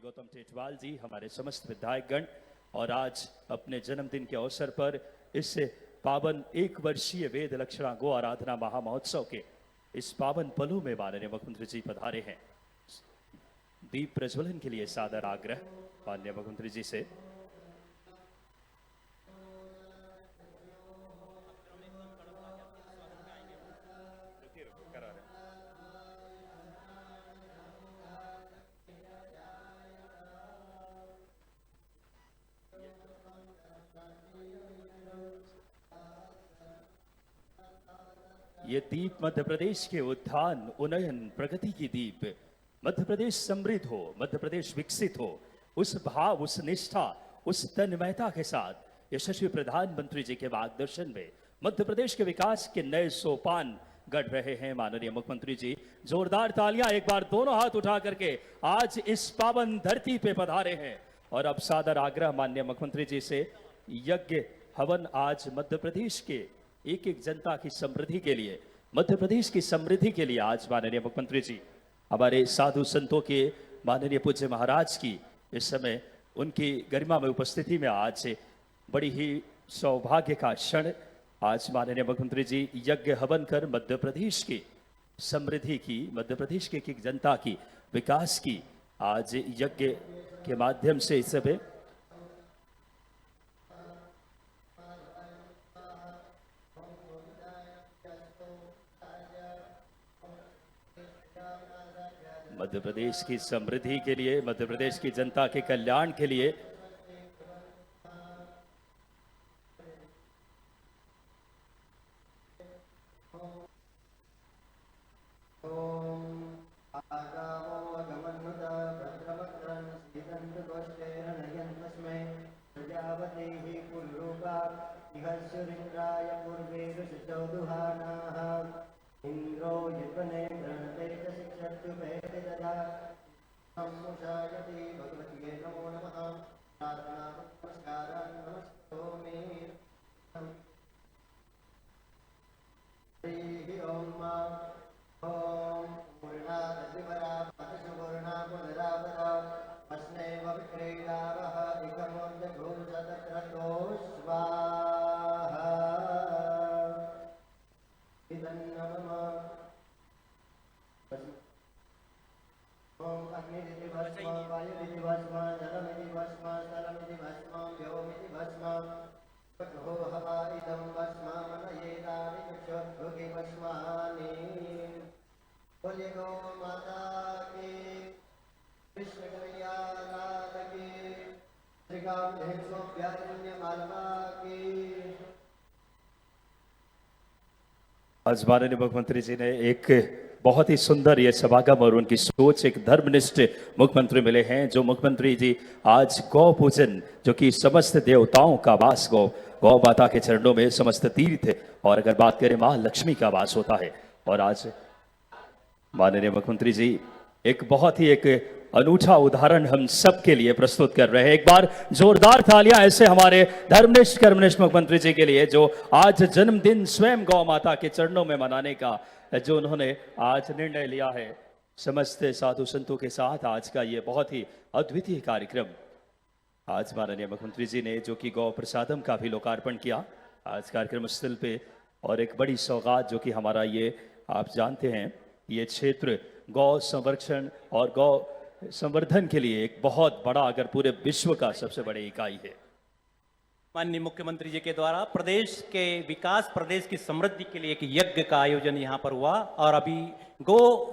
गौतम टेटवाल जी, हमारे समस्त विधायकगण और आज अपने जन्मदिन के अवसर पर इस पावन 1 वर्षीय वेद लक्षणा गो आराधना महामहोत्सव के इस पावन पलों में माननीय मुख्यमंत्री जी पधारे हैं। दीप प्रज्वलन के लिए सादर आग्रह माननीय मुख्यमंत्री जी से। ये दीप मध्य प्रदेश के उत्थान उन्नयन प्रगति की दीप, मध्य प्रदेश समृद्ध हो, मध्य प्रदेश विकसित हो, उस भाव, उस निष्ठा, उस तन्मयता के साथ यशस्वी प्रधानमंत्री जी के मार्गदर्शन में मध्य प्रदेश के विकास के नए सोपान गढ़ रहे हैं माननीय मुख्यमंत्री जी। जोरदार तालियां एक बार दोनों हाथ उठा करके आज इस पावन धरती पे पधारे हैं। और अब सादर आग्रह माननीय मुख्यमंत्री जी से, यज्ञ हवन आज मध्य प्रदेश के एक एक जनता की समृद्धि के लिए, मध्य प्रदेश की समृद्धि के लिए आज माननीय मुख्यमंत्री जी हमारे साधु संतों के माननीय पूज्य महाराज की इस समय उनकी गरिमा में उपस्थिति में आज बड़ी ही सौभाग्य का क्षण, आज माननीय मुख्यमंत्री जी यज्ञ हवन कर मध्य प्रदेश की समृद्धि की, मध्य प्रदेश के एक जनता की विकास की आज यज्ञ के माध्यम से इस समय मध्य प्रदेश की समृद्धि के लिए, मध्य प्रदेश की जनता के कल्याण के लिए इंद्रो यज्ञने प्रणते च शिक्षत्तु भेदे ददा सम्मुषायति भगवती नमो नमः प्रार्थना नमस्कारान् नमस्तोमि हरि ओम पूर्णादिवरा पदसुवर्णा पुनरावदा अस्नैव विक्रीडावः इकमोर्धघोषतक्रतो स्वाहा ओम अग्निदिति भस्म वायुदिति भस्म जलमिति भस्म स्थलमिति भस्म व्योमिति भस्म हो हवा इदं भस्म मनयेतानि चक्षुर्भुगि भस्मानि। बोलिए गौ माता की, कृष्ण कन्हैया लाल की, श्री कामधेनु सौभाग्य मालवा की। आज माननीय मुख्यमंत्री जी ने एक बहुत ही सुंदर ये समागम और उनकी सोच, एक धर्मनिष्ठ मुख्यमंत्री मिले हैं। जो मुख्यमंत्री जी आज गौ पूजन, जो कि समस्त देवताओं का वास गौ माता के चरणों में समस्त तीर्थ, और अगर बात करें मां लक्ष्मी का वास होता है। और आज माननीय मुख्यमंत्री जी एक बहुत ही एक अनूठा उदाहरण हम सब के लिए प्रस्तुत कर रहे हैं। एक बार जोरदार तालियां ऐसे हमारे धर्मनिष्ठ कर्मनिष्ठ मुख्यमंत्री जी के लिए, जो आज जन्मदिन स्वयं गौ माता के चरणों में मनाने का जो उन्होंने आज निर्णय लिया है समस्त साधु संतों के साथ। आज का ये बहुत ही अद्वितीय कार्यक्रम आज माननीय मुख्यमंत्री जी ने, जो कि गौ प्रसादम का भी लोकार्पण किया आज कार्यक्रम स्थल पे। और एक बड़ी सौगात, जो कि हमारा ये आप जानते हैं, ये क्षेत्र गौ संरक्षण और गौ संवर्धन के लिए एक बहुत बड़ा, अगर पूरे विश्व का सबसे बड़ी इकाई है। माननीय मुख्यमंत्री जी के द्वारा प्रदेश के विकास, प्रदेश की समृद्धि के लिए एक यज्ञ का आयोजन यहाँ पर हुआ। और अभी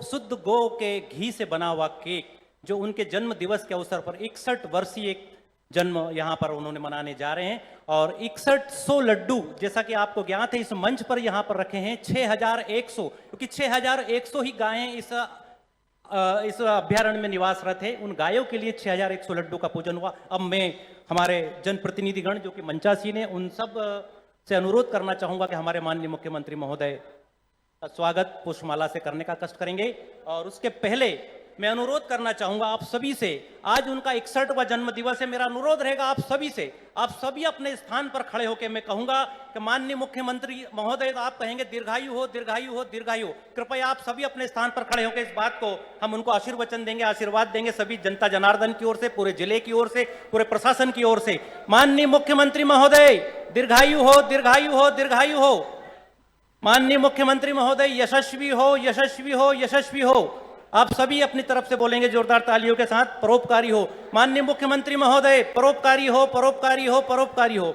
शुद्ध गौ के घी से बना हुआ केक, जो उनके जन्म दिवस के अवसर पर 61 वर्षीय जन्म यहाँ पर उन्होंने मनाने जा रहे हैं। और 6100 लड्डू, जैसा कि आपको ज्ञात है, इस मंच पर यहाँ पर रखे हैं 6100, क्योंकि 6100 ही गायें इस अभ्यारण्य में निवासरत है। उन गायों के लिए 6100 लड्डू का पूजन हुआ। अब मैं हमारे जनप्रतिनिधिगण, जो कि मंचासीन है, उन सब से अनुरोध करना चाहूंगा कि हमारे माननीय मुख्यमंत्री महोदय का स्वागत पुष्पमाला से करने का कष्ट करेंगे। और उसके पहले मैं अनुरोध करना चाहूंगा आप सभी से, आज उनका 61वां जन्म दिवस है, मेरा अनुरोध रहेगा आप सभी से, आप सभी अपने स्थान पर खड़े होकर मैं कहूंगा कि माननीय मुख्यमंत्री महोदय, तो आप कहेंगे दीर्घायु हो, दीर्घायु हो, दीर्घायु। कृपया आप सभी अपने स्थान पर खड़े होकर इस बात को हम उनको आशीर्वचन देंगे, आशीर्वाद देंगे सभी जनता जनार्दन की ओर से, पूरे जिले की ओर से, पूरे प्रशासन की ओर से। माननीय मुख्यमंत्री महोदय दीर्घायु हो, दीर्घायु हो, दीर्घायु हो। माननीय मुख्यमंत्री महोदय यशस्वी हो, यशस्वी हो, यशस्वी हो। आप सभी अपनी तरफ से बोलेंगे जोरदार तालियों के साथ, परोपकारी हो। माननीय मुख्यमंत्री महोदय परोपकारी हो, परोपकारी हो, परोपकारी हो।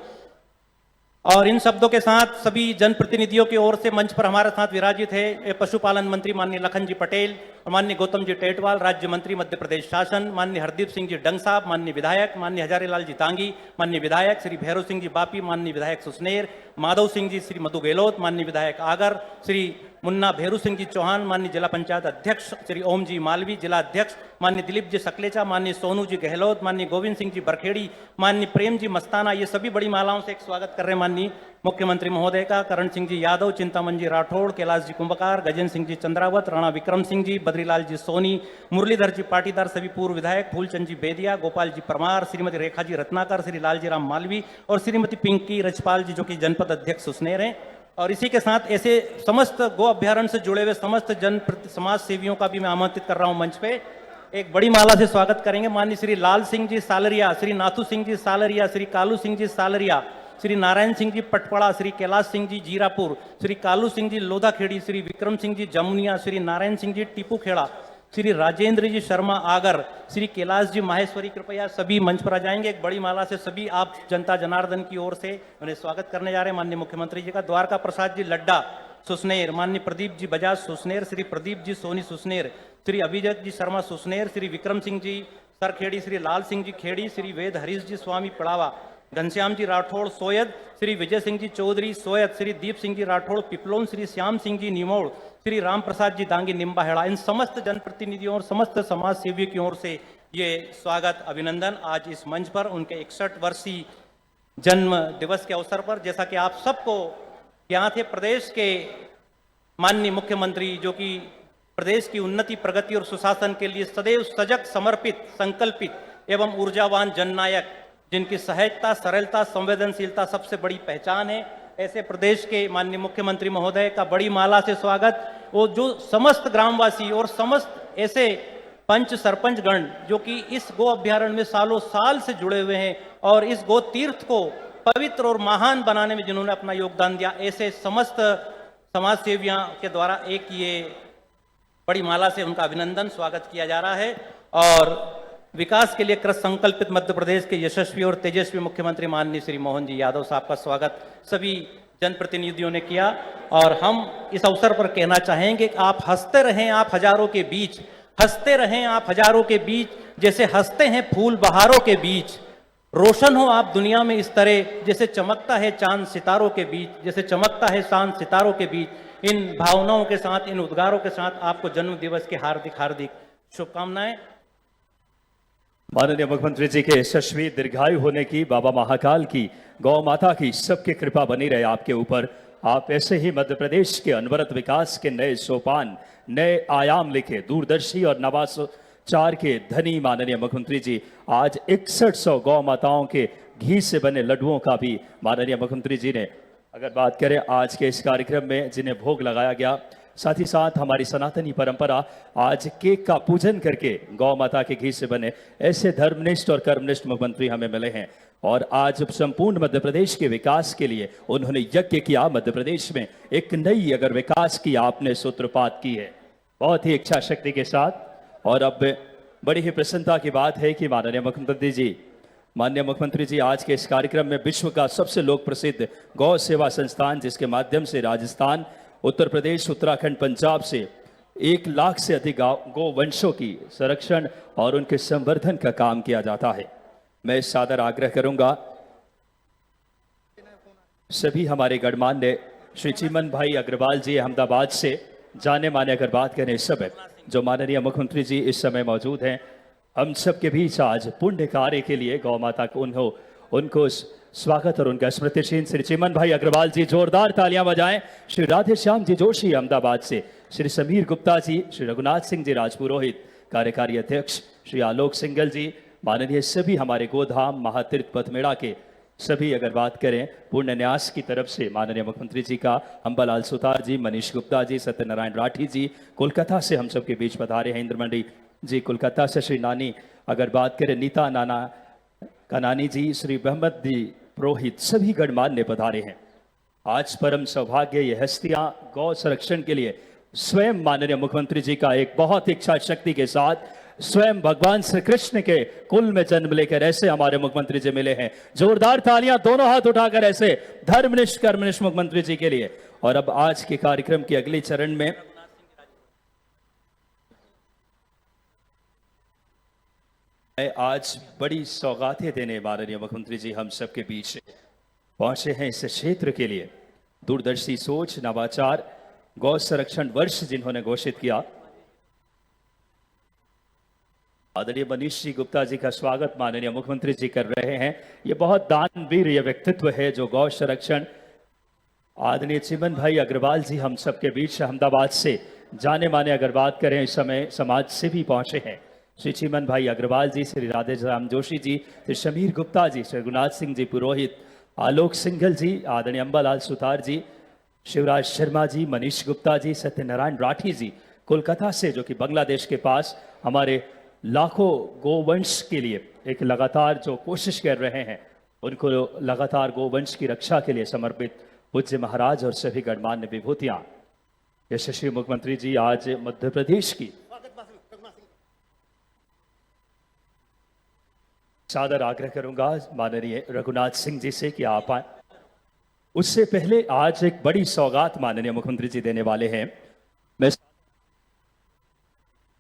और इन शब्दों के साथ सभी जनप्रतिनिधियों की ओर से मंच पर हमारे साथ विराजित है पशुपालन मंत्री माननीय लखन जी पटेल और माननीय गौतम जी टेटवाल, राज्य मंत्री मध्य प्रदेश शासन, माननीय हरदीप सिंह जी डंग साहब, माननीय विधायक माननीय हजारीलाल जी तांगी, माननीय विधायक श्री भैरव सिंह जी बापी, माननीय विधायक सुसनेर, माधव सिंह जी, श्री मधु गहलोत, माननीय विधायक आगर, श्री मुन्ना भेरू सिंह जी चौहान, माननीय जिला पंचायत अध्यक्ष श्री ओम जी मालवी, जिला अध्यक्ष माननीय दिलीप जी सकलेचा, माननीय सोनू जी गहलोत, माननीय गोविंद सिंह जी बरखेड़ी, माननीय प्रेम जी मस्ताना, ये सभी बड़ी मालाओं से एक स्वागत कर रहे हैं माननीय मुख्यमंत्री महोदय का। करण सिंह जी यादव, चिंतामन जी राठौड़, कैलाश जी कुंभकार, गजेंद्र सिंह जी चंद्रावत, राणा विक्रम सिंह जी, बद्रीलाल जी सोनी, मुरलीधर जी पाटीदार, सभी पूर्व विधायक, फूलचंद जी बेदिया, गोपाल जी परमार, श्रीमती रेखा जी रत्नाकर, श्री लालजी राम मालवी और श्रीमती पिंकी रजपाल जी जो कि जनपद अध्यक्ष सुसनेर हैं। और इसी के साथ ऐसे समस्त गो अभ्यारण्य से जुड़े हुए समस्त समाज सेवियों का भी मैं आमंत्रित कर रहा हूं मंच पे। एक बड़ी माला से स्वागत करेंगे माननीय श्री लाल सिंह जी सालरिया, श्री नाथू सिंह जी सालरिया, श्री कालू सिंह जी सालरिया, श्री नारायण सिंह जी पटपड़ा, श्री कैलाश सिंह जी जीरापुर, श्री कालू सिंह जी लोधाखेड़ी, श्री विक्रम सिंह जी जमुनिया, श्री नारायण सिंह जी टीपू खेड़ा, श्री राजेंद्र जी शर्मा आगर, श्री कैलाश जी माहेश्वरी, कृपया सभी मंच पर आ जाएंगे। एक बड़ी माला से सभी आप जनता जनार्दन की ओर से उन्हें स्वागत करने जा रहे हैं माननीय मुख्यमंत्री जी का। द्वारका प्रसाद जी लड्डा सुसनेर, माननीय प्रदीप जी बजाज सुसनेर, श्री प्रदीप जी सोनी सुसनेर, श्री अभिजीत जी शर्मा सुसनेर, श्री विक्रम सिंह जी सरखेड़ी, श्री लाल सिंह जी खेड़ी, श्री वेद हरीश जी स्वामी पड़ावा, घनश्याम जी राठौड़ सोयद, श्री विजय सिंह जी चौधरी सोयद, श्री दीप सिंह जी राठौड़ पिपलोन, श्री श्याम सिंह जी निमोड़, श्री राम प्रसाद जी दांगी निम्बाहेड़ा, इन समस्त जनप्रतिनिधियों और समस्त समाज सेवियों की ओर से ये स्वागत अभिनंदन आज इस मंच पर उनके 61 वर्षीय जन्म दिवस के अवसर पर। जैसा कि आप सबको यहाँ थे, प्रदेश के माननीय मुख्यमंत्री जो कि प्रदेश की उन्नति, प्रगति और सुशासन के लिए सदैव सजग, समर्पित, संकल्पित एवं ऊर्जावान जननायक, जिनकी सहजता, सरलता, संवेदनशीलता सबसे बड़ी पहचान है, ऐसे प्रदेश के माननीय मुख्यमंत्री महोदय का बड़ी माला से स्वागत। वो जो समस्त ग्रामवासी और समस्त ऐसे पंच सरपंच गण जो कि इस गो अभ्यारण्य में सालों साल से जुड़े हुए हैं और इस गो तीर्थ को पवित्र और महान बनाने में जिन्होंने अपना योगदान दिया, ऐसे समस्त समाज सेवियों के द्वारा एक ये बड़ी माला से उनका अभिनंदन स्वागत किया जा रहा है। और विकास के लिए कृत संकल्पित मध्य प्रदेश के यशस्वी और तेजस्वी मुख्यमंत्री माननीय श्री मोहन जी यादव साहब का स्वागत सभी जनप्रतिनिधियों ने किया। और हम इस अवसर पर कहना चाहेंगे कि आप हंसते रहें, आप हजारों के बीच, हंसते रहें आप हजारों के बीच, जैसे हंसते हैं फूल बहारों के बीच, रोशन हो आप दुनिया में इस तरह जैसे चमकता है चांद सितारों के बीच, जैसे चमकता है चांद सितारों के बीच। इन भावनाओं के साथ, इन उद्गारों के साथ आपको जन्म दिवस की हार्दिक हार्दिक शुभकामनाएं। माननीय मुख्यमंत्री जी के यशस्वी दीर्घायु होने की, बाबा महाकाल की, गौ माता की सबकी कृपा बनी रहे आपके ऊपर। आप ऐसे ही मध्य प्रदेश के अनवरत विकास के नए सोपान, नए आयाम लिखे, दूरदर्शी और नवाचार के धनी माननीय मुख्यमंत्री जी आज 6100 गौ माताओं के घी से बने लड्डुओं का भी माननीय मुख्यमंत्री जी ने, अगर बात करें आज के इस कार्यक्रम में जिन्हें भोग लगाया गया, साथ ही साथ हमारी सनातनी परंपरा आज केक का पूजन करके गौ माता के घी से बने ऐसे धर्मनिष्ठ और कर्मनिष्ठ मुख्यमंत्री हमें मिले हैं। और आज संपूर्ण मध्य प्रदेश के विकास के लिए उन्होंने यज्ञ किया, मध्य प्रदेश में एक नई अगर विकास की आपने सूत्रपात की है बहुत ही इच्छा शक्ति के साथ। और अब बड़ी ही प्रसन्नता की बात है कि माननीय मुख्यमंत्री जी आज के इस कार्यक्रम में विश्व का सबसे लोक प्रसिद्ध गौ सेवा संस्थान, जिसके माध्यम से राजस्थान, उत्तर प्रदेश, उत्तराखंड, पंजाब से 1 लाख से अधिक गौ वंशों की संरक्षण और उनके संवर्धन का काम किया जाता है। मैं सादर आग्रह करूंगा सभी हमारे गणमान्य श्री चिमन भाई अग्रवाल जी अहमदाबाद से, जाने माने अगर बात करें सब जो माननीय मुख्यमंत्री जी इस समय मौजूद हैं, हम सब के बीच आज पुण्य कार्य के लिए गौ माता को उनको स्वागत और उनका स्मृतिचिन्ह श्री चिमन भाई अग्रवाल जी, जोरदार तालियां बजाएं। श्री राधे श्याम जी जोशी अहमदाबाद से, श्री समीर गुप्ता जी, श्री रघुनाथ सिंह जी राजपुरोहित, कार्यकारी अध्यक्ष श्री आलोक सिंघल जी, माननीय सभी हमारे गोधाम महातीर्थ पथमेड़ा के सभी, अगर बात करें पूर्ण न्यास की तरफ से माननीय मुख्यमंत्री जी का अंबालाल सुतार जी, मनीष गुप्ता जी, सत्यनारायण राठी जी कोलकाता से हम सबके बीच पधारे हैं, इंद्रमंडी जी कोलकाता से, श्री नानी, अगर बात करें नीता नाना कनानी जी, श्री मोहम्मद जी पुरोहित, सभी गणमान्य पधारे हैं। आज परम सौभाग्य ये हस्तियां गौ संरक्षण के लिए स्वयं माननीय मुख्यमंत्री जी का एक बहुत इच्छा शक्ति के साथ स्वयं भगवान श्री कृष्ण के कुल में जन्म लेकर ऐसे हमारे मुख्यमंत्री जी मिले हैं। जोरदार तालियां दोनों हाथ उठाकर ऐसे धर्मनिष्ठ कर्मनिष्ठ मुख्यमंत्री जी के लिए। और अब आज के कार्यक्रम के अगले चरण में आज बड़ी सौगातें देने माननीय मुख्यमंत्री जी हम सबके बीच पहुंचे हैं इस क्षेत्र के लिए। दूरदर्शी सोच, नवाचार, गौ संरक्षण वर्ष जिन्होंने घोषित किया, आदरणीय मनीष जी गुप्ता जी का स्वागत माननीय मुख्यमंत्री जी कर रहे हैं। ये बहुत दानवीर ये व्यक्तित्व है जो गौ संरक्षण, आदरणीय चिमन भाई अग्रवाल जी हम सबके बीच अहमदाबाद से जाने माने, अगर बात करें इस समय समाज से भी पहुंचे हैं, श्री चिमन भाई अग्रवाल जी, श्री राधे राम जोशी जी, श्री शमीर गुप्ता जी, श्री रघुनाथ सिंह जी पुरोहित, आलोक सिंघल जी, आदरणीय अंबालाल सुतार जी, शिवराज शर्मा जी, मनीष गुप्ता जी, सत्यनारायण राठी जी कोलकाता से, जो कि बांग्लादेश के पास हमारे लाखों गोवंश के लिए एक लगातार जो कोशिश कर रहे हैं, उनको लगातार गोवंश की रक्षा के लिए समर्पित पूज्य महाराज और सभी गणमान्य विभूतियां, यशस्वी मुख्यमंत्री जी आज मध्य प्रदेश की सादर आग्रह करूंगा माननीय रघुनाथ सिंह जी से कि आप आए। उससे पहले आज एक बड़ी सौगात माननीय मुख्यमंत्री जी देने वाले हैं। मैं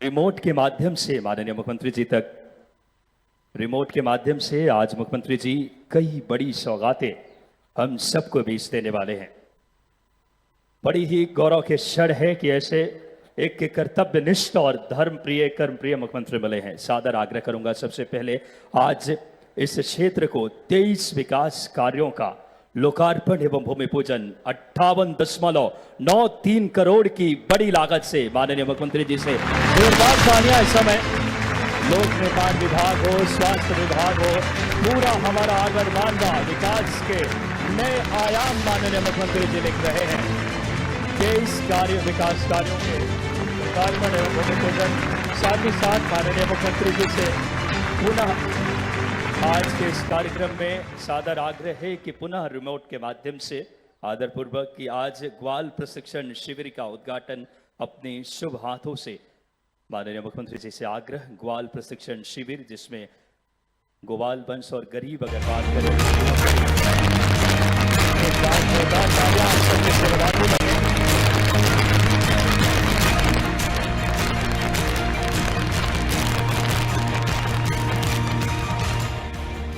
रिमोट के माध्यम से माननीय मुख्यमंत्री जी तक, रिमोट के माध्यम से आज मुख्यमंत्री जी कई बड़ी सौगातें हम सबको बीच देने वाले हैं। बड़ी ही गौरव के क्षण है कि ऐसे एक कर्तव्यनिष्ठ और धर्मप्रिय कर्मप्रिय मुख्यमंत्री मिले हैं। सादर आग्रह करूंगा सबसे पहले आज इस क्षेत्र को 23 विकास कार्यों का लोकार्पण एवं भूमि पूजन 58.93 करोड़ की बड़ी लागत से माननीय मुख्यमंत्री जी से जोरदार तालियां इस समय। लोक निर्माण विभाग हो, स्वास्थ्य विभाग हो, पूरा हमारा आगरमालवा विकास के नए आयाम माननीय मुख्यमंत्री जी लिख रहे हैं। 23 विकास कार्यों के लोकार्पण एवं भूमि पूजन, साथ ही साथ माननीय मुख्यमंत्री जी से पुनः आज के इस कार्यक्रम में सादर आग्रह है कि पुनः रिमोट के माध्यम से आदरपूर्वक कि आज ग्वाल प्रशिक्षण शिविर का उद्घाटन अपने शुभ हाथों से माननीय मुख्यमंत्री जी से आग्रह, ग्वाल प्रशिक्षण शिविर जिसमें गोवाल वंश और गरीब अगर बात करें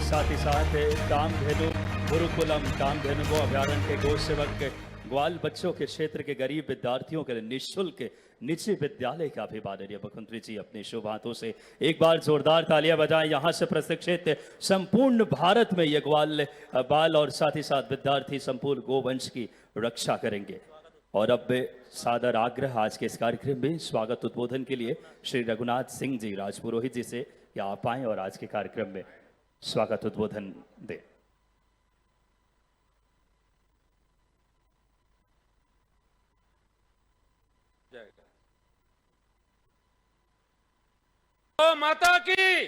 साथ ही साथ कामधेनु गुरुकुलम कामधेनु गो अभ्यारण्य के गौ सेवक ग्वाल बच्चों के क्षेत्र के गरीब विद्यार्थियों के लिए निःशुल्क निजी विद्यालय का भी माननीय मुख्यमंत्री जी अपने शुभ हाथों से एक बार जोरदार तालियां बजाएं। यहां से प्रशिक्षित संपूर्ण भारत में ये ग्वाल बाल और साथ ही साथ विद्यार्थी संपूर्ण गोवंश की रक्षा करेंगे। और अब सादर आग्रह आज के इस कार्यक्रम में स्वागत उद्बोधन के लिए श्री रघुनाथ सिंह जी राजपुरोहित जी से कि आप आए और आज के कार्यक्रम में स्वागत उद्बोधन दे। गौ माता की,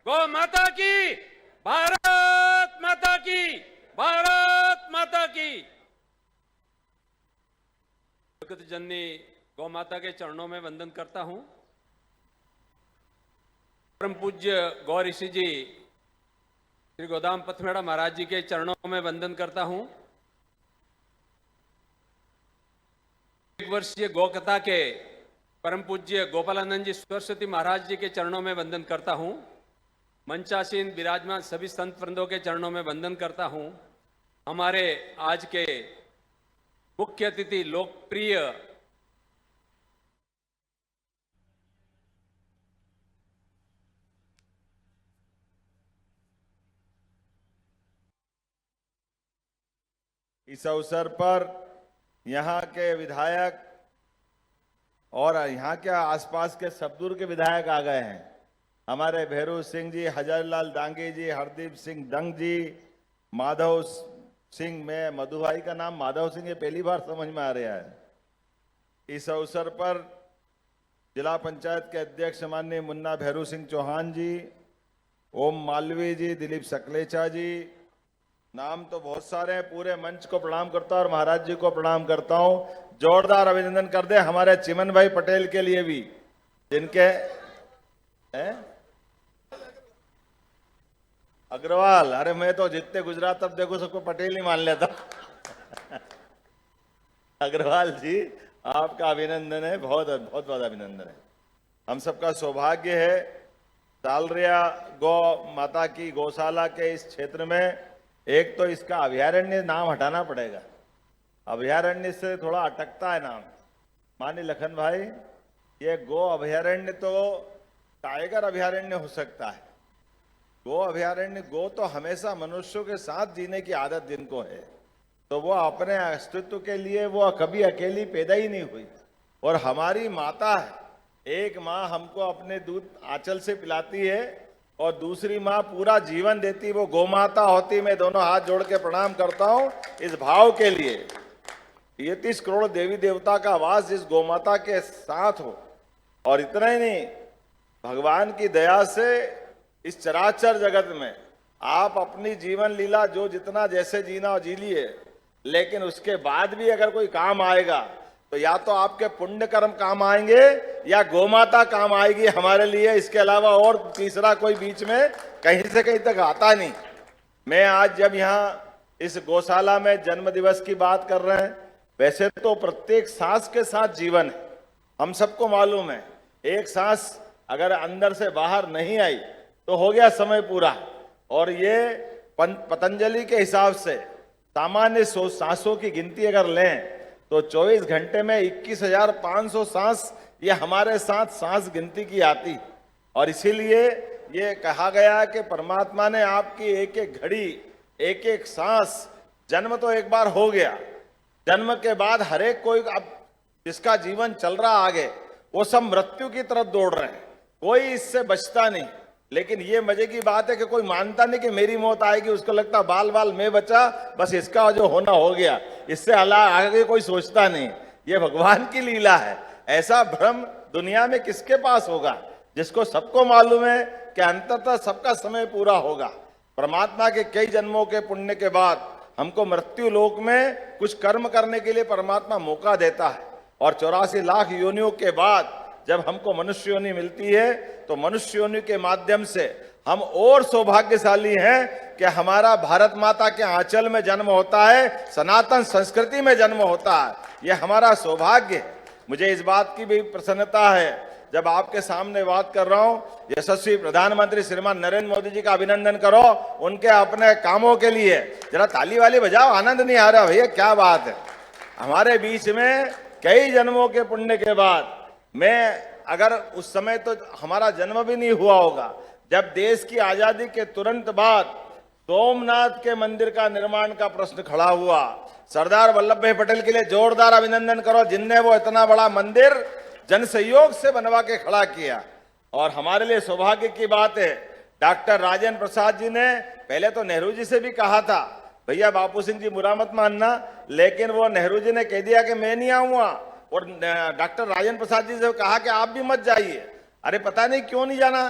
गौ माता की, भारत माता की, भारत माता की। जगत जननी गौ माता के चरणों में वंदन करता हूं। परम पूज्य गौ ऋषि जी श्री गोदाम पथमेड़ा महाराज जी के चरणों में वंदन करता हूं। एक वर्षीय गौ कथा के परम पूज्य गोपालानंद जी सरस्वती महाराज जी के चरणों में वंदन करता हूं। मंचासीन विराजमान सभी संत वृंदों के चरणों में वंदन करता हूं। हमारे आज के मुख्य अतिथि लोकप्रिय इस अवसर पर यहाँ के विधायक और यहाँ के आसपास के सब दूर के विधायक आ गए हैं। हमारे भैरू सिंह जी, हजारीलाल डांगे जी, हरदीप सिंह दंग जी, माधव सिंह, में मधु भाई का नाम माधव सिंह ये पहली बार समझ में आ रहा है। इस अवसर पर जिला पंचायत के अध्यक्ष माननीय मुन्ना भैरू सिंह चौहान जी, ओम मालवीय जी, दिलीप सकलेचा जी, नाम तो बहुत सारे हैं। पूरे मंच को प्रणाम करता हूं और महाराज जी को प्रणाम करता हूं। जोरदार अभिनंदन कर दे हमारे चिमन भाई पटेल के लिए भी, जिनके अग्रवाल, अरे मैं तो जितने गुजरात अब देखो सबको पटेल ही मान लेता। अग्रवाल जी आपका अभिनंदन है, बहुत बहुत बहुत अभिनंदन है। हम सबका सौभाग्य है सालरिया गौ माता की गौशाला के इस क्षेत्र में, एक तो इसका अभयारण्य नाम हटाना पड़ेगा, अभयारण्य से थोड़ा अटकता है नाम। माननीय लखन भाई, ये गो अभयारण्य तो टाइगर अभयारण्य हो सकता है। गो अभयारण्य, गो तो हमेशा मनुष्यों के साथ जीने की आदत जिनको है, तो वो अपने अस्तित्व के लिए वो कभी अकेली पैदा ही नहीं हुई। और हमारी माता है, एक माँ हमको अपने दूध आंचल से पिलाती है और दूसरी माँ पूरा जीवन देती, वो गौ माता होती। मैं दोनों हाथ जोड़ के प्रणाम करता हूँ इस भाव के लिए। 33 करोड़ देवी देवता का वास जिस गौ माता के साथ हो, और इतना ही नहीं, भगवान की दया से इस चराचर जगत में आप अपनी जीवन लीला जो जितना जैसे जीना जी लिए, लेकिन उसके बाद भी अगर कोई काम आएगा तो या तो आपके पुण्य कर्म काम आएंगे या गोमाता काम आएगी हमारे लिए। इसके अलावा और तीसरा कोई बीच में कहीं से कहीं तक आता नहीं। मैं आज जब यहाँ इस गौशाला में जन्म दिवस की बात कर रहे हैं, वैसे तो प्रत्येक सांस के साथ जीवन है, हम सबको मालूम है। एक सांस अगर अंदर से बाहर नहीं आई तो हो गया समय पूरा। और ये पतंजलि के हिसाब से सामान्य सांसों की गिनती अगर लें तो 24 घंटे में 21,500 सांस ये हमारे साथ सांस गिनती की आती। और इसीलिए ये कहा गया कि परमात्मा ने आपकी एक एक घड़ी, एक एक सांस, जन्म तो एक बार हो गया, जन्म के बाद हर एक कोई अब जिसका जीवन चल रहा आगे, वो सब मृत्यु की तरफ दौड़ रहे हैं, कोई इससे बचता नहीं। लेकिन ये मजे की बात है कि कोई मानता नहीं कि मेरी मौत आएगी, उसको लगता बाल बाल मैं बचा, बस इसका जो होना हो गया, इससे आगे कोई सोचता नहीं। ये भगवान की लीला है। ऐसा भ्रम दुनिया में किसके पास होगा, जिसको सबको मालूम है कि अंततः सबका समय पूरा होगा। परमात्मा के कई जन्मों के पुण्य के बाद हमको मृत्यु लोक में कुछ कर्म करने के लिए परमात्मा मौका देता है। और 84 लाख योनियों के बाद जब हमको मनुष्य योनि मिलती है तो मनुष्य योनि के माध्यम से हम और सौभाग्यशाली हैं कि हमारा भारत माता के आंचल में जन्म होता है, सनातन संस्कृति में जन्म होता है। यह हमारा सौभाग्य है। मुझे इस बात की भी प्रसन्नता है जब आपके सामने बात कर रहा हूं, यशस्वी प्रधानमंत्री श्रीमान नरेंद्र मोदी जी का अभिनंदन करो उनके अपने कामों के लिए। जरा ताली वाली बजाओ, आनंद नहीं आ रहा भैया, क्या बात है। हमारे बीच में कई जन्मों के पुण्य के बाद, मैं अगर उस समय तो हमारा जन्म भी नहीं हुआ होगा, जब देश की आजादी के तुरंत बाद सोमनाथ के मंदिर का निर्माण का प्रश्न खड़ा हुआ, सरदार वल्लभ भाई पटेल के लिए जोरदार अभिनंदन करो, जिनने वो इतना बड़ा मंदिर जन सहयोग से बनवा के खड़ा किया। और हमारे लिए सौभाग्य की बात है, डॉक्टर राजेंद्र प्रसाद जी ने पहले तो नेहरू जी से भी कहा था भैया बापू सिंह जी बुरा मत मानना, लेकिन वो नेहरू जी ने कह दिया कि मैं नहीं आऊंगा। और डॉक्टर राजेंद्र प्रसाद जी से कहा कि आप भी मत जाइए। अरे पता नहीं क्यों नहीं जाना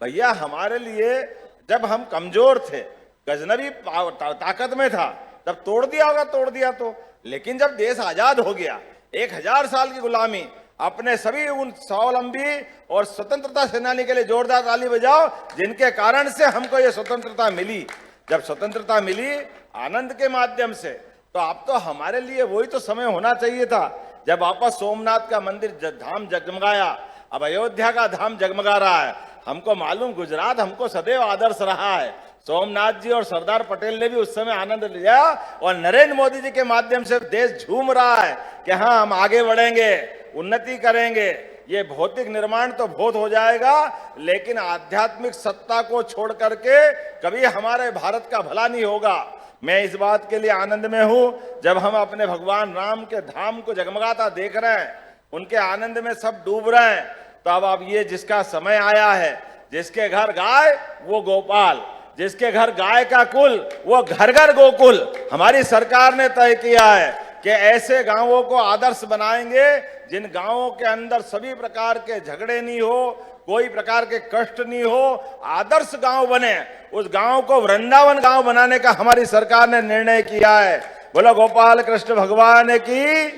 भैया, हमारे लिए जब हम कमजोर थे, गजनवी ताकत में था, तब तोड़ दिया होगा, तोड़ दिया तो। लेकिन जब देश आजाद हो गया, 1000 साल की गुलामी, अपने सभी उन स्वावलंबी और स्वतंत्रता सेनानी के लिए जोरदार ताली बजाओ, जिनके कारण से हमको ये स्वतंत्रता मिली। जब स्वतंत्रता मिली आनंद के माध्यम से, तो अब तो हमारे लिए वही तो समय होना चाहिए था जब वापस सोमनाथ का मंदिर धाम जगमगाया, अब अयोध्या का धाम जगमगा रहा है। हमको मालूम गुजरात हमको सदैव आदर्श रहा है। सोमनाथ जी और सरदार पटेल ने भी उस समय आनंद लिया, और नरेंद्र मोदी जी के माध्यम से देश झूम रहा है कि हाँ हम आगे बढ़ेंगे, उन्नति करेंगे। ये भौतिक निर्माण तो बहुत हो जाएगा, लेकिन आध्यात्मिक सत्ता को छोड़ करके कभी हमारे भारत का भला नहीं होगा। मैं इस बात के लिए आनंद में हूं जब हम अपने भगवान राम के धाम को जगमगाता देख रहे हैं। उनके आनंद में सब डूब रहे हैं। तो अब ये जिसका समय आया है, जिसके घर गाय वो गोपाल, जिसके घर गाय का कुल वो घर घर गोकुल। हमारी सरकार ने तय किया है कि ऐसे गांवों को आदर्श बनाएंगे जिन गांवों के अंदर सभी प्रकार के झगड़े नहीं हो, कोई प्रकार के कष्ट नहीं हो, आदर्श गांव बने। उस गांव को वृंदावन गांव बनाने का हमारी सरकार ने निर्णय किया है। बोलो गोपाल कृष्ण भगवान की।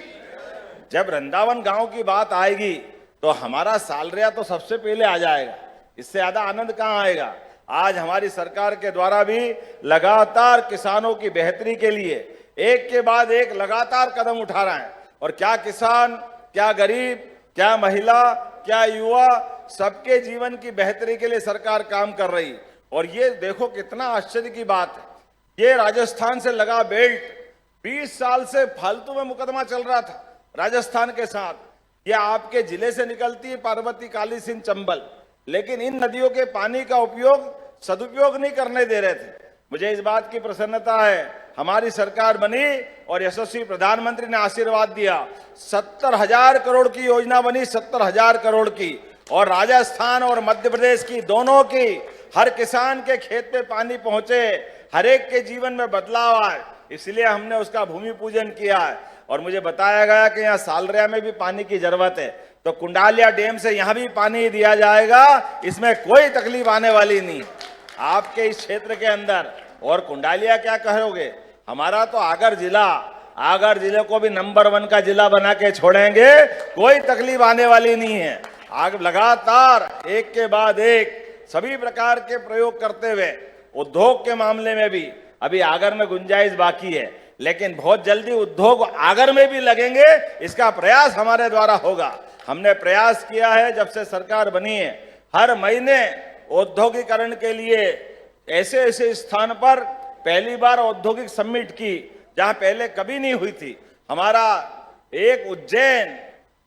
जब वृंदावन गांव की बात आएगी तो हमारा सालरिया तो सबसे पहले आ जाएगा, इससे ज्यादा आनंद कहां आएगा। आज हमारी सरकार के द्वारा भी लगातार किसानों की बेहतरी के लिए एक के बाद एक लगातार कदम उठा रहे हैं। और क्या किसान, क्या गरीब, क्या महिला, क्या युवा, सबके जीवन की बेहतरी के लिए सरकार काम कर रही। और ये देखो कितना आश्चर्य की बात है, ये राजस्थान से लगा बेल्ट 20 साल से फालतू में मुकदमा चल रहा था राजस्थान के साथ। ये आपके जिले से निकलती है पार्वती, काली सिंध, चंबल, लेकिन इन नदियों के पानी का उपयोग सदुपयोग नहीं करने दे रहे थे। मुझे इस बात की प्रसन्नता है, हमारी सरकार बनी और यशस्वी प्रधानमंत्री ने आशीर्वाद दिया। 70,000 करोड़ की योजना बनी, 70,000 करोड़ की। और राजस्थान और मध्य प्रदेश की दोनों की हर किसान के खेत पे पानी पहुंचे, हर एक के जीवन में बदलाव आए, इसलिए हमने उसका भूमि पूजन किया है। और मुझे बताया गया कि यहाँ सालरिया में भी पानी की जरूरत है, तो कुंडालिया डैम से यहाँ भी पानी दिया जाएगा, इसमें कोई तकलीफ आने वाली नहीं आपके इस क्षेत्र के अंदर। और कुंडालिया क्या कहोगे, हमारा तो आगर जिले को भी नंबर 1 का जिला बना के छोड़ेंगे, कोई तकलीफ आने वाली नहीं है। आगे लगातार एक के बाद एक सभी प्रकार के प्रयोग करते हुए उद्योग के मामले में भी अभी आगर में गुंजाइश बाकी है, लेकिन बहुत जल्दी उद्योग आगर में भी लगेंगे, इसका प्रयास हमारे द्वारा होगा। हमने प्रयास किया है जब से सरकार बनी है, हर महीने औद्योगिकरण के लिए ऐसे ऐसे स्थान पर पहली बार औद्योगिक समिट की जहां पहले कभी नहीं हुई थी। हमारा एक उज्जैन,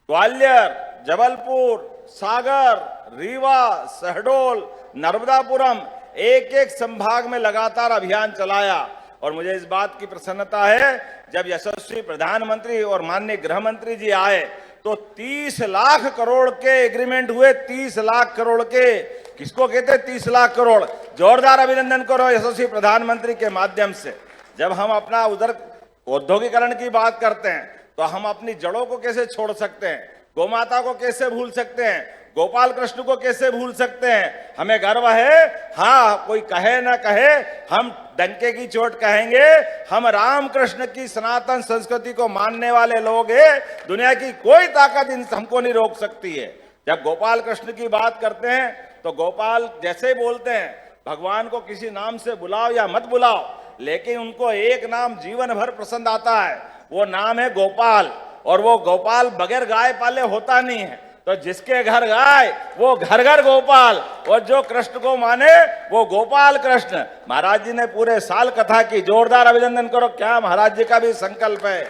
ग्वालियर, जबलपुर, सागर, रीवा, शहडोल, नर्मदापुरम, एक एक संभाग में लगातार अभियान चलाया। और मुझे इस बात की प्रसन्नता है, जब यशस्वी प्रधानमंत्री और माननीय गृह मंत्री जी आए तो 30 लाख करोड़ के एग्रीमेंट हुए। 30 लाख करोड़ के, किसको कहते हैं 30 लाख करोड़? जोरदार अभिनंदन करो यशस्वी प्रधानमंत्री के माध्यम से। जब हम अपना उधर औद्योगिकरण की बात करते हैं तो हम अपनी जड़ों को कैसे छोड़ सकते हैं, गोमाता को कैसे भूल सकते हैं, गोपाल कृष्ण को कैसे भूल सकते हैं। हमें गर्व है, हाँ कोई कहे ना कहे, हम डंके की चोट कहेंगे, हम राम कृष्ण की सनातन संस्कृति को मानने वाले लोग हैं। दुनिया की कोई ताकत हमको नहीं रोक सकती है। जब गोपाल कृष्ण की बात करते हैं तो गोपाल जैसे बोलते हैं, भगवान को किसी नाम से बुलाओ या मत बुलाओ, लेकिन उनको एक नाम जीवन भर पसंद आता है, वो नाम है गोपाल। और वो गोपाल बगैर गाय पाले होता नहीं है। तो जिसके घर गाय वो घर घर गोपाल, और जो कृष्ण को माने वो गोपाल कृष्ण। महाराज जी ने पूरे साल कथा की, जोरदार अभिनंदन करो। क्या महाराज जी का भी संकल्प है।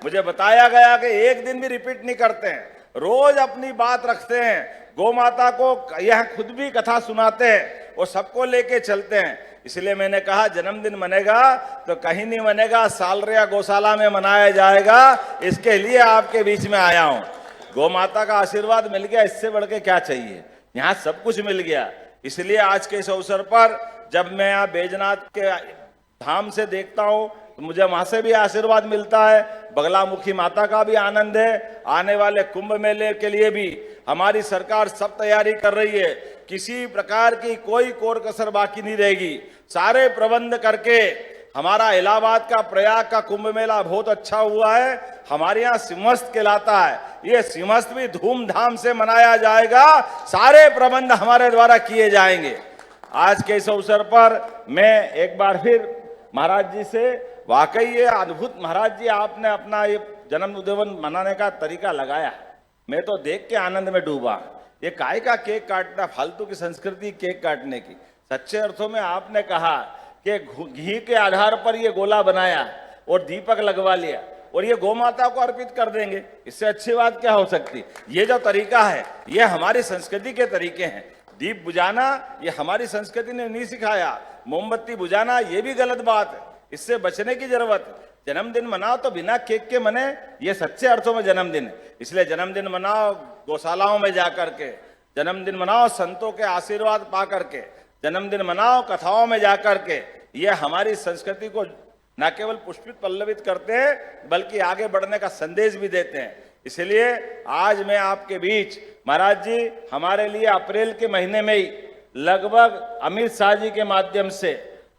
मुझे बताया गया कि एक दिन भी रिपीट नहीं करते हैं, रोज अपनी बात रखते हैं। गौ माता को यह खुद भी कथा सुनाते हैं, वो सबको लेके चलते हैं। इसलिए मैंने कहा जन्मदिन मनेगा तो कहीं नहीं मनेगा, सालरिया गौशाला में मनाया जाएगा। इसके लिए आपके बीच में आया हूं। गौ माता का आशीर्वाद मिल गया, इससे बढ़ के क्या चाहिए। यहाँ सब कुछ मिल गया। इसलिए आज के इस अवसर पर जब मैं यहाँ बैजनाथ के धाम से देखता हूँ तो मुझे वहां से भी आशीर्वाद मिलता है। बगलामुखी माता का भी आनंद है। आने वाले कुंभ मेले के लिए भी हमारी सरकार सब तैयारी कर रही है। किसी प्रकार की कोई कोर कसर बाकी नहीं रहेगी। सारे प्रबंध करके हमारा इलाहाबाद का प्रयाग का कुंभ मेला बहुत अच्छा हुआ है। हमारे यहाँ सिंहस्थ कहलाता है, ये सिंहस्थ भी धूमधाम से मनाया जाएगा। सारे प्रबंध हमारे द्वारा किए जाएंगे। आज के इस अवसर पर मैं एक बार फिर महाराज जी से, वाकई ये अद्भुत महाराज जी, आपने अपना ये जन्मदिन मनाने का तरीका लगाया, मैं तो देख के आनंद में डूबा। ये काय का केक काटना, फालतू की संस्कृति केक काटने की। सच्चे अर्थों में आपने कहा कि घी के आधार पर ये गोला बनाया और दीपक लगवा लिया और ये गौ माता को अर्पित कर देंगे, इससे अच्छी बात क्या हो सकती। ये जो तरीका है ये हमारी संस्कृति के तरीके हैं। दीप बुझाना ये हमारी संस्कृति ने नहीं सिखाया। मोमबत्ती बुझाना ये भी गलत बात है, इससे बचने की जरूरत है। जन्मदिन मनाओ तो बिना केक के मने, ये सच्चे अर्थों में जन्मदिन है। इसलिए जन्मदिन मनाओ गौशालाओं में जाकर के, जन्मदिन मनाओ संतों के आशीर्वाद पा करके, जन्मदिन मनाओ कथाओं में जाकर के। ये हमारी संस्कृति को न केवल पुष्पित पल्लवित करते हैं बल्कि आगे बढ़ने का संदेश भी देते हैं। इसलिए आज मैं आपके बीच, महाराज जी, हमारे लिए अप्रैल के महीने में ही लगभग अमित शाह जी के माध्यम से,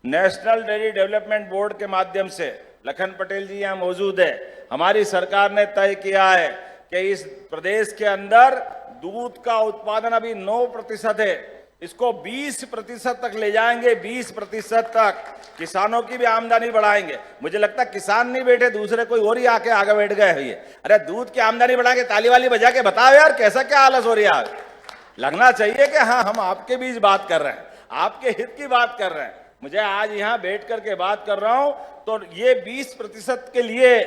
नेशनल डेयरी डेवलपमेंट बोर्ड के माध्यम से, लखन पटेल जी यहाँ मौजूद है, हमारी सरकार ने तय किया है कि इस प्रदेश के अंदर दूध का उत्पादन अभी 9% है, इसको 20% तक ले जाएंगे। 20% तक किसानों की भी आमदनी बढ़ाएंगे। मुझे लगता है किसान नहीं बैठे, दूसरे कोई और ही आके आगे बैठ गए हुए। अरे दूध की आमदनी बढ़ा के ताली वाली बजा के बताओ यार, कैसा क्या आलस हो रही है। लगना चाहिए कि हाँ, हम आपके बीच बात कर रहे हैं, आपके हित की बात कर रहे हैं। मुझे आज यहाँ बैठ करके बात कर रहा हूं तो ये 20% के लिए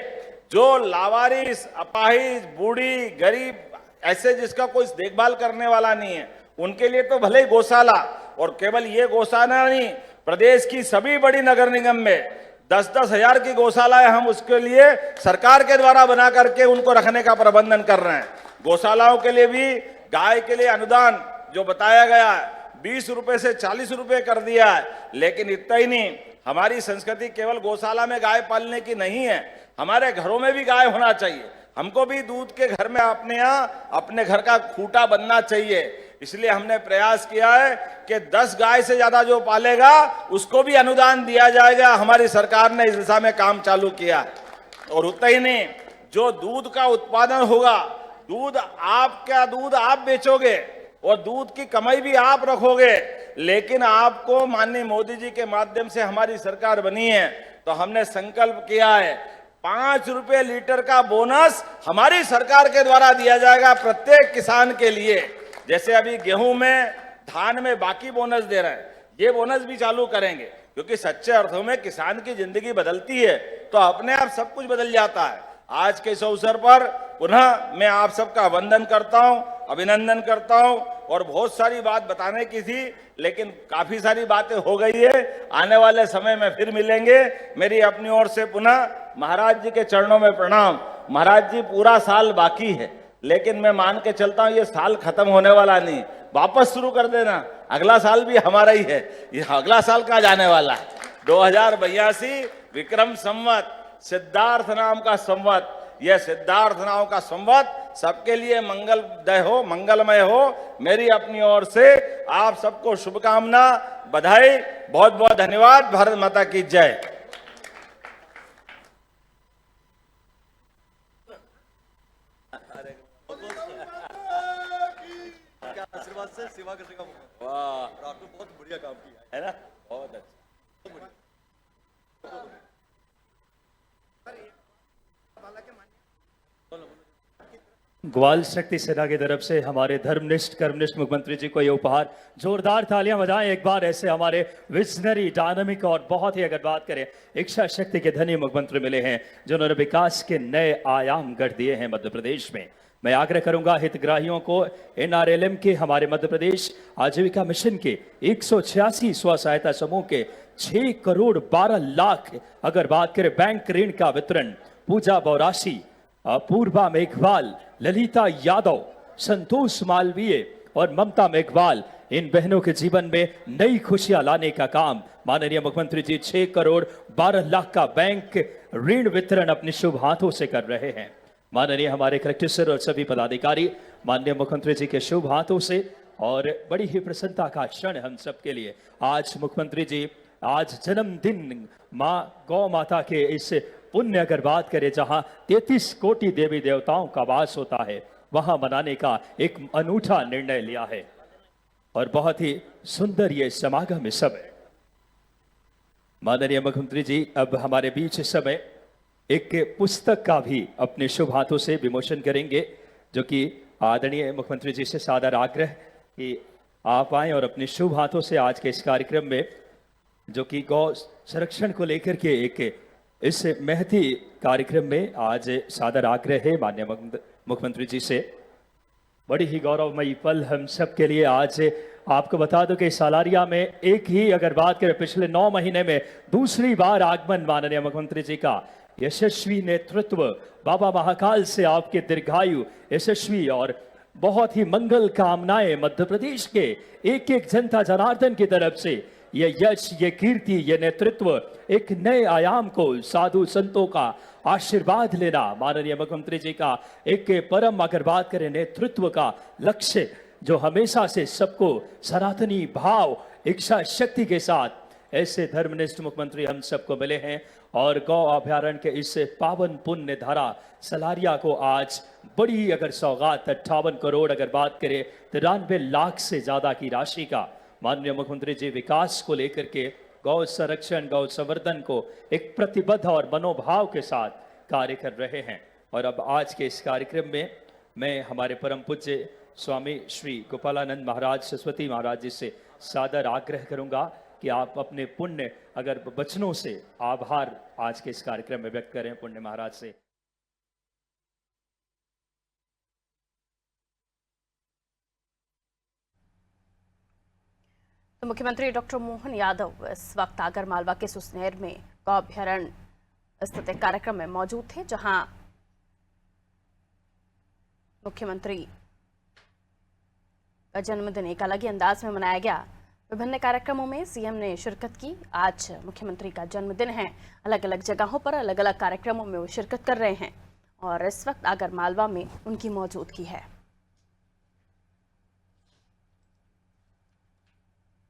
जो लावारिस, अपाहिज, बूढ़ी, गरीब, ऐसे जिसका कोई देखभाल करने वाला नहीं है, उनके लिए तो भले ही गौशाला, और केवल ये गौशाला नहीं, प्रदेश की सभी बड़ी नगर निगम में 10-10 हजार की गौशालाएं हम उसके लिए सरकार के द्वारा बना करके उनको रखने का प्रबंधन कर रहे हैं। गौशालाओं के लिए भी गाय के लिए अनुदान जो बताया गया है 20 रुपए से 40 रुपए कर दिया है। लेकिन इतना ही नहीं, हमारी संस्कृति केवल गौशाला में गाय पालने की नहीं है, हमारे घरों में भी गाय होना चाहिए। हमको भी दूध के घर में अपने यहाँ अपने घर का खूंटा बनना चाहिए। इसलिए हमने प्रयास किया है कि 10 गाय से ज्यादा जो पालेगा उसको भी अनुदान दिया जाएगा। हमारी सरकार ने इस दिशा में काम चालू किया है। और उतना ही नहीं, जो दूध का उत्पादन होगा, दूध आपका दूध आप बेचोगे और दूध की कमाई भी आप रखोगे, लेकिन आपको माननीय मोदी जी के माध्यम से हमारी सरकार बनी है तो हमने संकल्प किया है 5 रुपए लीटर का बोनस हमारी सरकार के द्वारा दिया जाएगा प्रत्येक किसान के लिए। जैसे अभी गेहूं में, धान में बाकी बोनस दे रहे हैं, ये बोनस भी चालू करेंगे, क्योंकि सच्चे अर्थों में किसान की जिंदगी बदलती है तो अपने आप सब कुछ बदल जाता है। आज के इस अवसर पर पुनः मैं आप सबका वंदन करता हूं, अभिनंदन करता हूं। और बहुत सारी बात बताने की थी, लेकिन काफी सारी बातें हो गई है। आने वाले समय में फिर मिलेंगे। मेरी अपनी ओर से पुनः महाराज जी के चरणों में प्रणाम। महाराज जी, पूरा साल बाकी है, लेकिन मैं मान के चलता हूं ये साल खत्म होने वाला नहीं, वापस शुरू कर देना। अगला साल भी हमारा ही है, ये अगला साल कहाँ जाने वाला है। 2082 विक्रम संवत, सिद्धार्थ नाम का संवत, यह सिद्धार्थ नाम का संवत सबके लिए मंगलमय हो, मंगलमय हो। मेरी अपनी ओर से आप सबको शुभकामना, बधाई, बहुत बहुत धन्यवाद। भारत माता की जय। आशीर्वाद से सेवा करने का मौका, वाह, आपने बहुत बढ़िया काम किया है ना, बहुत अच्छा। ग्वाल शक्ति सेना की तरफ से हमारे धर्मनिष्ठ कर्मनिष्ठ मुख्यमंत्री जी को ये उपहार, जोरदार तालियां बजाएं एक बार। ऐसे हमारे विजनरी, डायनामिक और बहुत ही, अगर बात करें, इच्छा शक्ति के धनी मुख्यमंत्री मिले हैं जिन्होंने विकास के नए आयाम गढ़ दिए हैं मध्य प्रदेश में। मैं आग्रह करूंगा हितग्राहियों को, NRLM के, हमारे मध्य प्रदेश आजीविका मिशन के 186 स्व सहायता समूह के 6 करोड़ 12 लाख, अगर बात करें बैंक ऋण का वितरण, पूजा बौरासी, पूर्वा मेघवाल, ललिता यादव, संतोष मालवीय और ममता मेघवाल, इन बहनों के जीवन में नई खुशियां लाने का काम माननीय मुख्यमंत्री जी 6 करोड़ 12 लाख का बैंक ऋण वितरण अपने शुभ हाथों से कर रहे हैं। माननीय हमारे कलेक्टर सर और सभी पदाधिकारी माननीय मुख्यमंत्री जी के शुभ हाथों से, और बड़ी ही प्रसन्नता का क्षण हम सबके लिए। आज मुख्यमंत्री जी, आज जन्मदिन माँ गौ माता के इस पुण्य, अगर बात करें, जहां 33 कोटि देवी देवताओं का वास होता है, वहां मनाने का एक अनूठा निर्णय लिया है। और बहुत ही सुंदर ये समागम इस समय। माननीय मुख्यमंत्री जी अब हमारे बीच इस समय एक पुस्तक का भी अपने शुभ हाथों से विमोचन करेंगे, जो कि आदरणीय मुख्यमंत्री जी से सादर आग्रह कि आप आए और अपने शुभ हाथों से आज के इस कार्यक्रम में, जो कि गौ संरक्षण को लेकर के एक इस महती कार्यक्रम में आज सादर आग्रह है माननीय मुख्यमंत्री जी से। बड़ी ही गौरवमयी पल हम सब के लिए। आज आपको बता दूं कि सालारिया में एक ही, अगर बात करें, पिछले 9 महीने में दूसरी बार आगमन माननीय मुख्यमंत्री जी का यशस्वी नेतृत्व, बाबा महाकाल से आपके दीर्घायु, यशस्वी और बहुत ही मंगल कामनाएं मध्य प्रदेश के एक एक जनता जनार्दन की तरफ से ये यश, ये कीर्ति, ये नेतृत्व एक नए आयाम को, साधु संतों का आशीर्वाद लेना, माननीय मुख्यमंत्री जी का एक परम, अगर बात करें नेतृत्व का लक्ष्य, जो हमेशा से सबको सनातनी भाव, इच्छा शक्ति के साथ ऐसे धर्मनिष्ठ मुख्यमंत्री हम सबको मिले हैं। और गौ अभ्यारण्य के इस पावन पुण्य धारा सलारिया को आज बड़ी अगर सौगात 58 करोड़ अगर बात करें 93 लाख से ज्यादा की राशि का माननीय मुख्यमंत्री जी विकास को लेकर के, गौ संरक्षण, गौ संवर्धन को एक प्रतिबद्ध और मनोभाव के साथ कार्य कर रहे हैं। और अब आज के इस कार्यक्रम में मैं हमारे परम पूज्य स्वामी श्री गोपालानंद महाराज सरस्वती महाराज जी से सादर आग्रह करूंगा कि आप अपने पुण्य अगर वचनों से आभार आज के इस कार्यक्रम में व्यक्त करें पुण्य महाराज से। तो मुख्यमंत्री डॉक्टर मोहन यादव इस वक्त आगर मालवा के सुसनेर में गौ अभ्यारण्य स्थित एक कार्यक्रम में मौजूद थे, जहां मुख्यमंत्री का जन्मदिन एक अलग ही अंदाज में मनाया गया। विभिन्न कार्यक्रमों में सीएम ने शिरकत की। आज मुख्यमंत्री का जन्मदिन है, अलग अलग जगहों पर अलग अलग कार्यक्रमों में वो शिरकत कर रहे हैं और इस वक्त आगर मालवा में उनकी मौजूदगी है।